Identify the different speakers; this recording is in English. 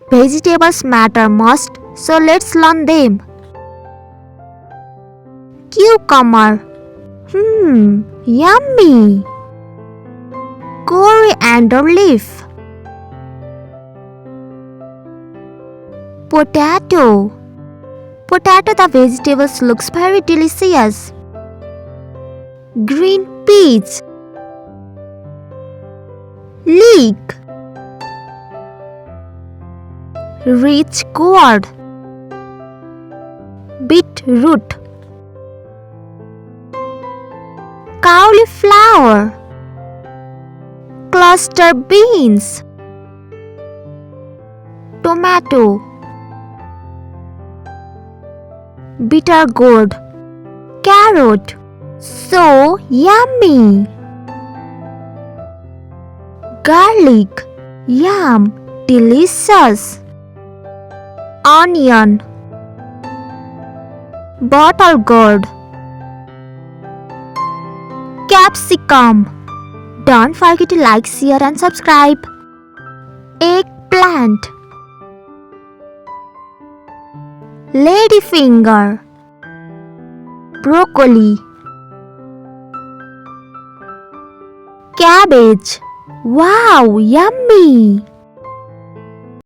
Speaker 1: Vegetables matter most, so let's learn them. Cucumber. Yummy. Coriander leaf. Potato. Potato the vegetables looks very delicious. Green peas. Leek. Rich gourd. Beetroot. Cauliflower. Cluster beans. Tomato. Bitter gourd. Carrot. So yummy. Garlic. Yum. Delicious. Onion. Bottle gourd. Capsicum. Don't forget to like, share and subscribe. Eggplant. Ladyfinger. Broccoli. Cabbage. Wow, yummy!